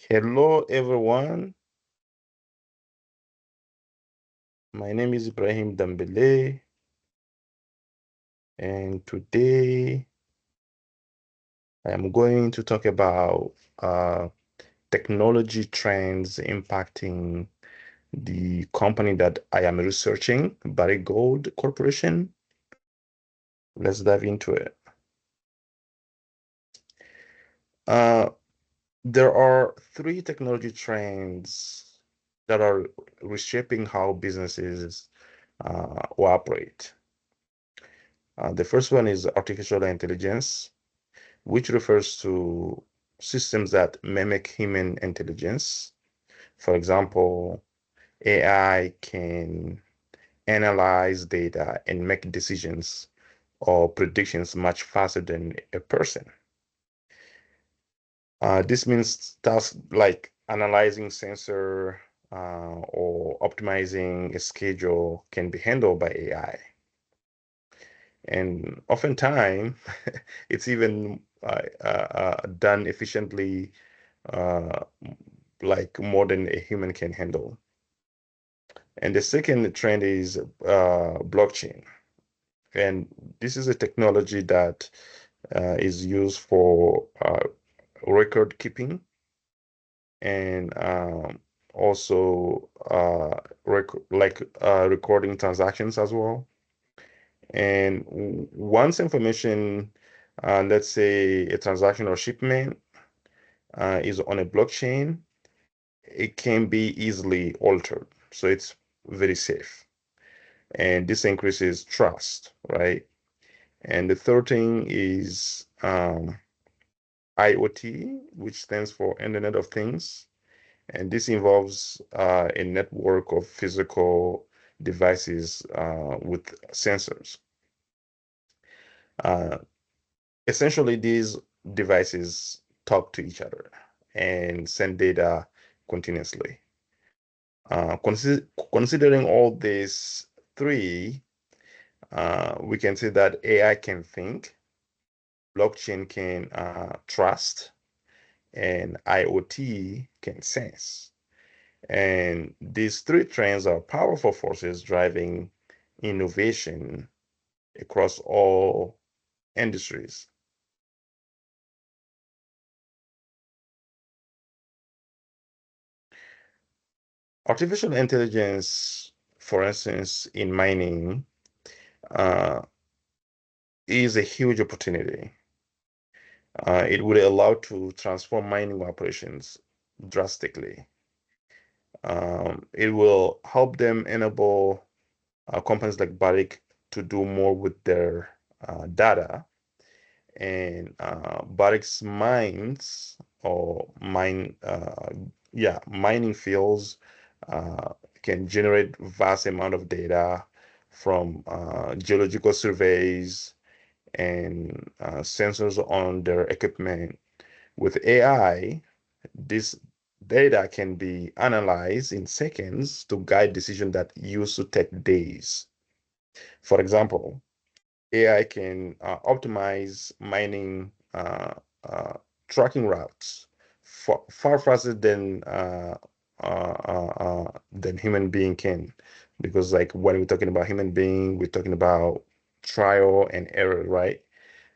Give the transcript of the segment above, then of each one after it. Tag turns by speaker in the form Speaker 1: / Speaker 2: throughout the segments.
Speaker 1: Hello, everyone. My name is Ibrahim Dambele, and today I am going to talk about technology trends impacting the company that I am researching, Barrick Gold Corporation. Let's dive into it. Uh, there are three technology trends that are reshaping how businesses operate. The first one is artificial intelligence, which refers to systems that mimic human intelligence. For example, AI can analyze data and make decisions or predictions much faster than a person. This means tasks like analyzing sensor or optimizing a schedule can be handled by AI. And oftentimes, it's even done efficiently, uh, like more than a human can handle. And the second trend is blockchain. And this is a technology that is used for record keeping and also recording transactions as well. And once information, let's say a transaction or shipment, is on a blockchain, it can be easily altered. So it's very safe. And this increases trust, right? And the third thing is IoT, which stands for Internet of Things. And this involves a network of physical devices with sensors. Uh, Essentially, these devices talk to each other and send data continuously. Considering all these three, we can say that AI can think, blockchain can trust, and IoT can sense. And these three trends are powerful forces driving innovation across all industries. Artificial intelligence, for instance, in mining, uh, is a huge opportunity. It would allow to transform mining operations drastically. It will help them enable companies like Barrick to do more with their data. And Barrick's mines or mining fields uh, can generate vast amount of data from geological surveys and sensors on their equipment. With AI, this data can be analyzed in seconds to guide decisions that used to take days. For example, AI can optimize mining tracking routes far faster than human being can, because like when we're talking about human being, we're talking about trial and error, right?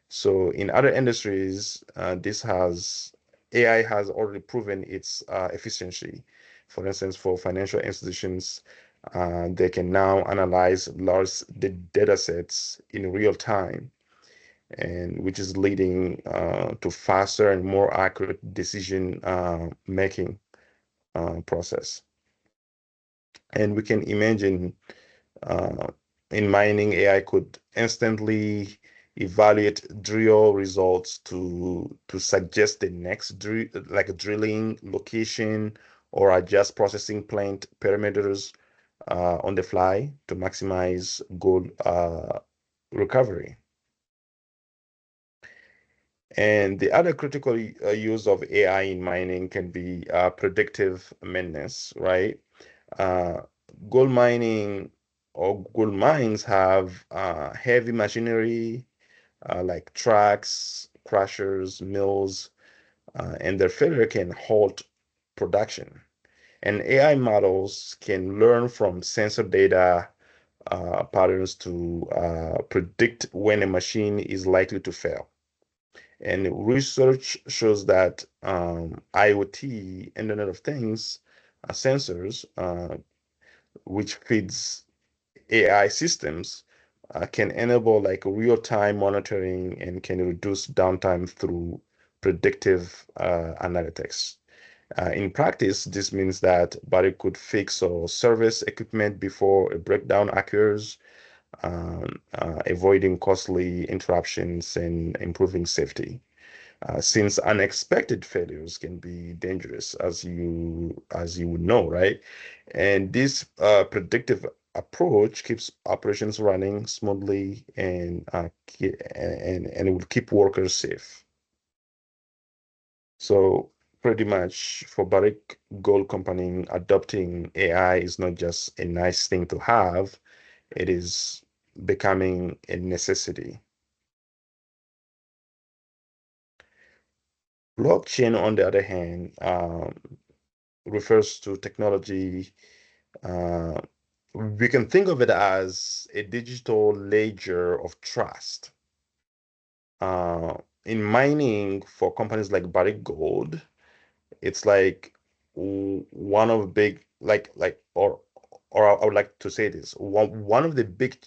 Speaker 1: So in other industries, this has AI has already proven its efficiency. For instance, for financial institutions, they can now analyze large data sets in real time, and which is leading to faster and more accurate decision making process. And we can imagine uh, in mining, AI could instantly evaluate drill results to suggest the next drill, like a drilling location, or adjust processing plant parameters on the fly to maximize gold recovery. And the other critical use of AI in mining can be predictive maintenance, right? Uh, Gold mining or gold mines have heavy machinery like trucks, crushers, mills, and their failure can halt production. And AI models can learn from sensor data patterns to predict when a machine is likely to fail. And research shows that IoT, Internet of Things, sensors, which feeds AI systems, can enable like real-time monitoring and can reduce downtime through predictive analytics. In practice, this means that Barrick could fix or service equipment before a breakdown occurs, avoiding costly interruptions and improving safety. Since unexpected failures can be dangerous, as you would know, right? And this predictive approach keeps operations running smoothly and it will keep workers safe. So pretty much for Barrick Gold Company, adopting AI is not just a nice thing to have, it is becoming a necessity. Blockchain, on the other hand, refers to technology. Uh, we can think of it as a digital ledger of trust. Uh, in mining for companies like Barrick Gold, it's like one of the big or I would like to say this one of the big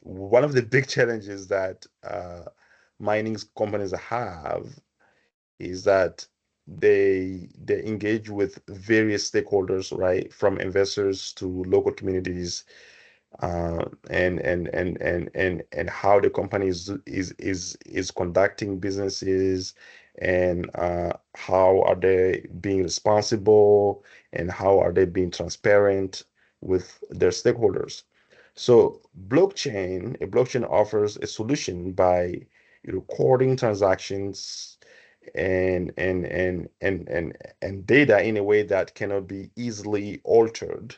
Speaker 1: one of the big challenges that mining companies have is that they engage with various stakeholders, right, from investors to local communities, and how the company is conducting businesses, and how are they being responsible, and how are they being transparent with their stakeholders. So a blockchain offers a solution by recording transactions and data in a way that cannot be easily altered.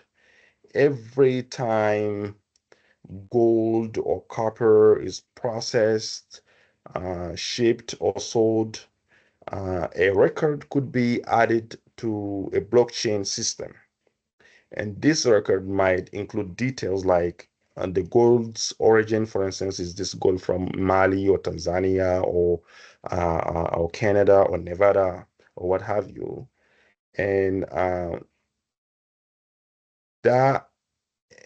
Speaker 1: Every time gold or copper is processed, shipped, or sold, a record could be added to a blockchain system. And this record might include details like the gold's origin. For instance, is this gold from Mali or Tanzania or Canada or Nevada or what have you? And that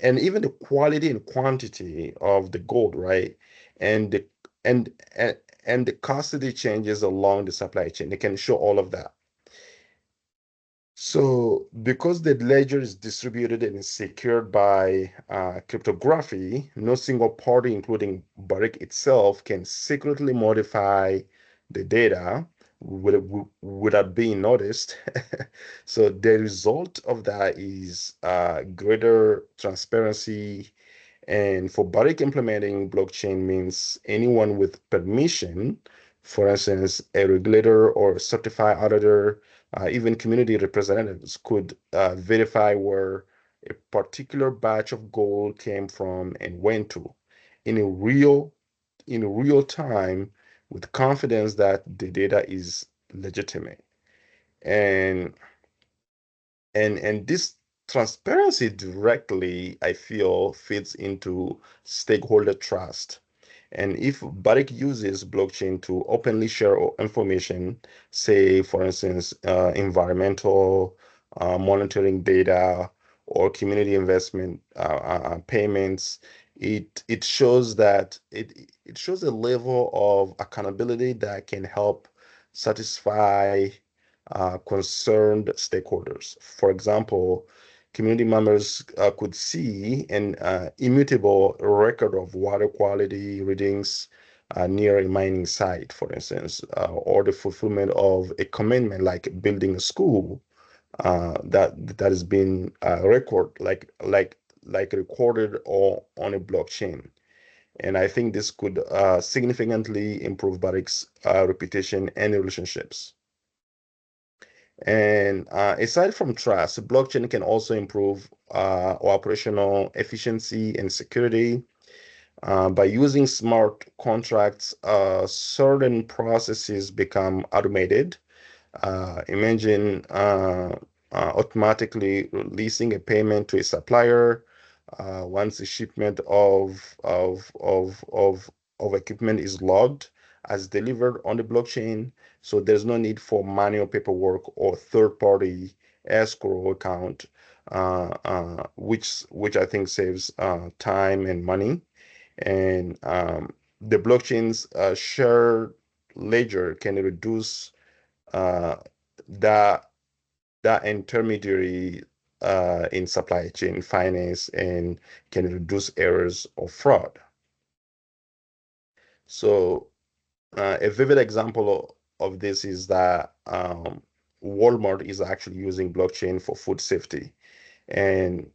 Speaker 1: and even the quality and quantity of the gold, right? And the and and, and the custody changes along the supply chain. They can show all of that. So, because the ledger is distributed and is secured by cryptography, no single party, including Barrick itself, can secretly modify the data without being noticed. So, the result of that is greater transparency, and for Barrick, implementing blockchain means anyone with permission, for instance, a regulator or a certified auditor, even community representatives, could verify where a particular batch of gold came from and went to in a real in real time with confidence that the data is legitimate. And and this transparency directly, I feel, fits into stakeholder trust. And if Barrick uses blockchain to openly share information, say, for instance, environmental monitoring data or community investment payments, it shows that it shows a level of accountability that can help satisfy concerned stakeholders. For example, community members could see an immutable record of water quality readings near a mining site, for instance, or the fulfillment of a commitment like building a school that has been recorded or on a blockchain. And I think this could significantly improve Barrick's reputation and relationships. And aside from trust, blockchain can also improve operational efficiency and security. By using smart contracts, certain processes become automated, Imagine automatically releasing a payment to a supplier once a shipment of equipment is logged as delivered on the blockchain. So there's no need for manual paperwork or third-party escrow account, which I think saves time and money. And the blockchain's shared ledger can reduce uh, that that intermediary in supply chain finance and can reduce errors or fraud. So a vivid example of this is that Walmart is actually using blockchain for food safety, and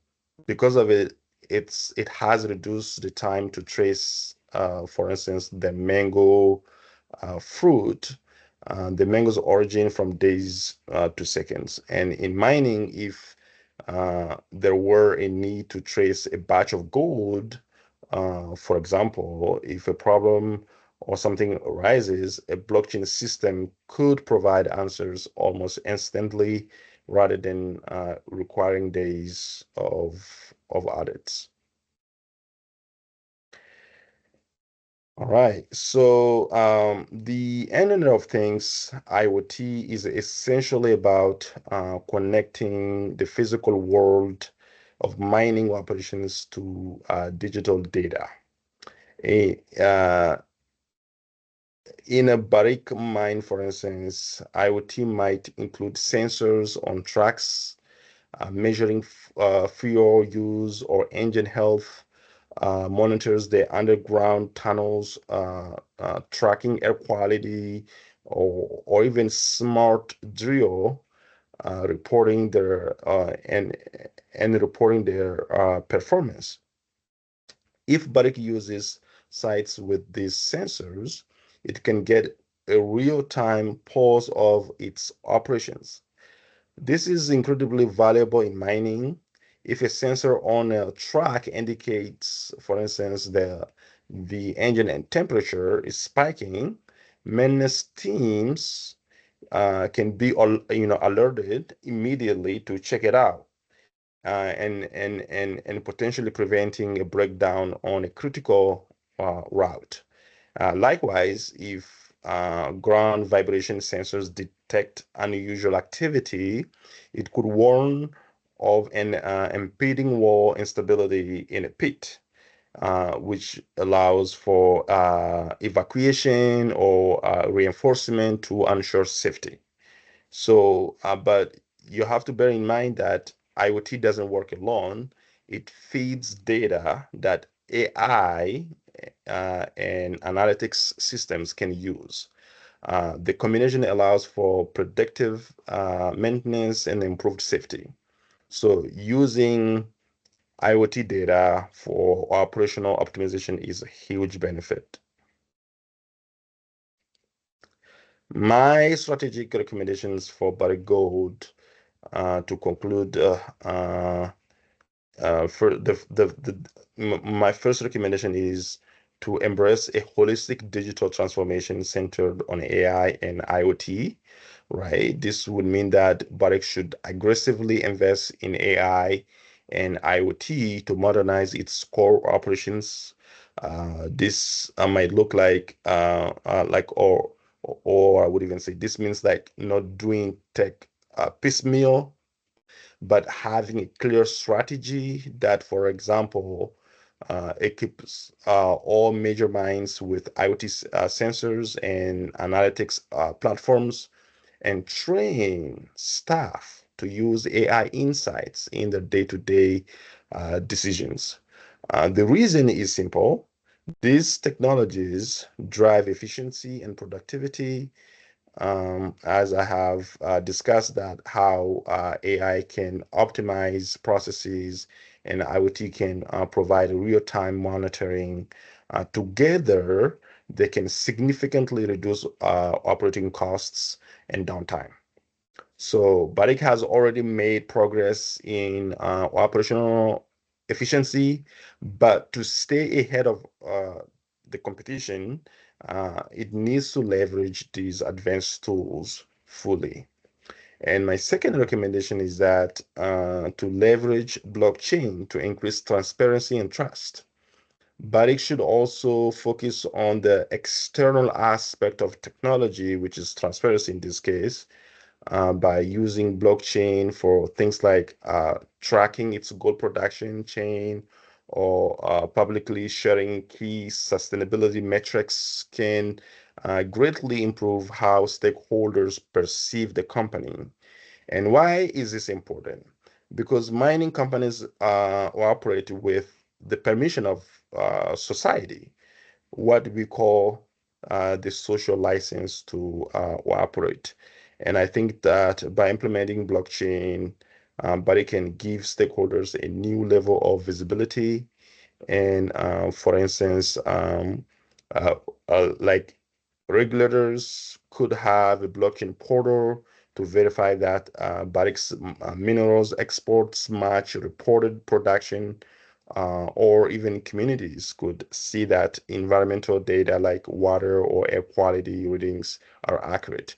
Speaker 1: because of it, it has reduced the time to trace, for instance, the mango's origin from days to seconds. And in mining, if there were a need to trace a batch of gold, for example, if a problem or something arises, a blockchain system could provide answers almost instantly rather than requiring days of audits. All right. So the Internet of Things, IoT, is essentially about connecting the physical world of mining operations to digital data. A, in a Barrick mine, for instance, IoT might include sensors on tracks, measuring fuel use or engine health, monitors the underground tunnels, tracking air quality, or even smart drill reporting their and reporting their performance. If Barrick uses sites with these sensors, it can get a real-time pulse of its operations. This is incredibly valuable in mining. If a sensor on a track indicates, for instance, the engine and temperature is spiking, maintenance teams can be alerted immediately to check it out, and potentially preventing a breakdown on a critical route. Likewise, if ground vibration sensors detect unusual activity, it could warn of an impeding wall instability in a pit, which allows for evacuation or reinforcement to ensure safety. So, but you have to bear in mind that IoT doesn't work alone. It feeds data that AI and analytics systems can use. The combination allows for predictive maintenance and improved safety. So using IoT data for operational optimization is a huge benefit. My strategic recommendations for Barrick Gold to conclude for my first recommendation is to embrace a holistic digital transformation centered on AI and IoT, right? This would mean that Barrick should aggressively invest in AI and IoT to modernize its core operations. This might look or I would even say this means like not doing tech piecemeal, but having a clear strategy that, for example, equips all major mines with IoT sensors and analytics platforms, and train staff to use AI insights in their day-to-day decisions. The reason is simple. These technologies drive efficiency and productivity, as I have discussed that how AI can optimize processes and IoT can provide real-time monitoring. Together, they can significantly reduce operating costs and downtime. So Barrick has already made progress in operational efficiency, but to stay ahead of the competition, it needs to leverage these advanced tools fully. And my second recommendation is that to leverage blockchain to increase transparency and trust. Barrick should also focus on the external aspect of technology, which is transparency in this case, by using blockchain for things like tracking its gold production chain or publicly sharing key sustainability metrics can greatly improve how stakeholders perceive the company. And why is this important? Because mining companies operate with the permission of society, what we call the social license to operate. And I think that by implementing blockchain, but it can give stakeholders a new level of visibility. And for instance, uh, like regulators could have a blockchain portal to verify that Barrick's minerals exports match reported production, or even communities could see that environmental data like water or air quality readings are accurate.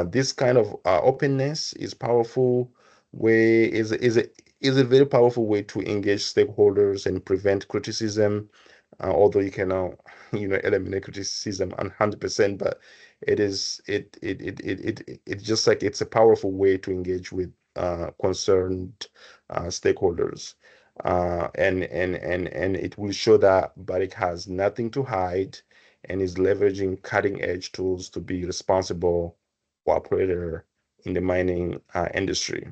Speaker 1: This kind of openness is powerful way is a very powerful way to engage stakeholders and prevent criticism. Although you cannot, eliminate criticism 100%, but it's just like it's a powerful way to engage with concerned stakeholders. And it will show that Barrick has nothing to hide and is leveraging cutting edge tools to be responsible operator in the mining industry.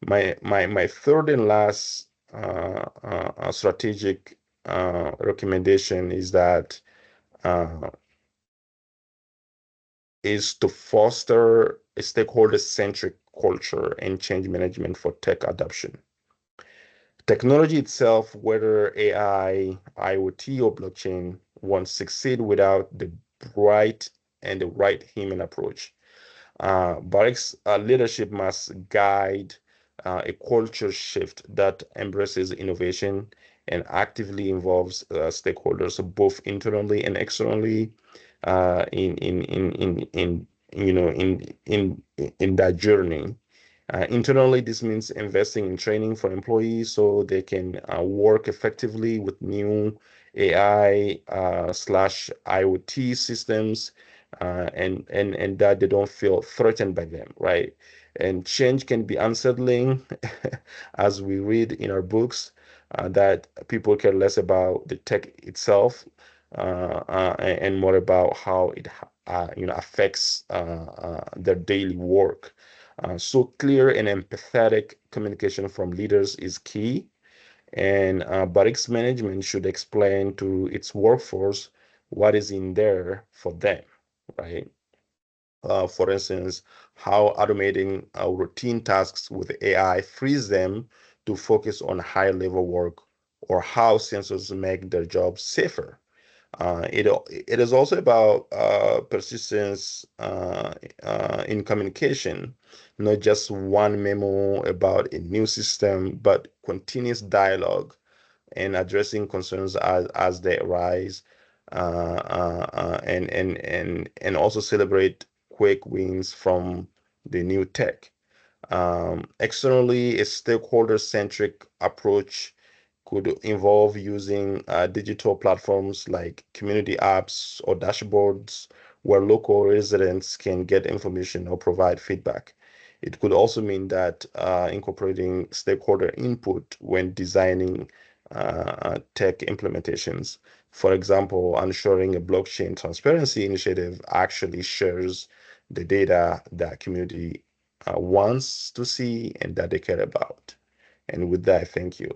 Speaker 1: My third and last strategic recommendation uh, is to foster a stakeholder-centric culture and change management for tech adoption. Technology itself, whether AI, IoT, or blockchain, won't succeed without the right and the right human approach. Barrick's leadership must guide a culture shift that embraces innovation and actively involves stakeholders, both internally and externally, in in that journey. Internally, this means investing in training for employees so they can work effectively with new AI slash IoT systems, and that they don't feel threatened by them, right? And change can be unsettling, as we read in our books, that people care less about the tech itself, and more about how it affects their daily work. So clear and empathetic communication from leaders is key, and Barrick's management should explain to its workforce what is in there for them, right? For instance, how automating routine tasks with AI frees them to focus on high-level work, or how sensors make their jobs safer. It is also about persistence in communication, not just one memo about a new system, but continuous dialogue and addressing concerns as they arise, and also celebrate quick wins from the new tech. Externally, a stakeholder-centric approach could involve using digital platforms like community apps or dashboards where local residents can get information or provide feedback. It could also mean that incorporating stakeholder input when designing tech implementations. For example, ensuring a blockchain transparency initiative actually shares the data that community wants to see and that they care about. And with that, thank you.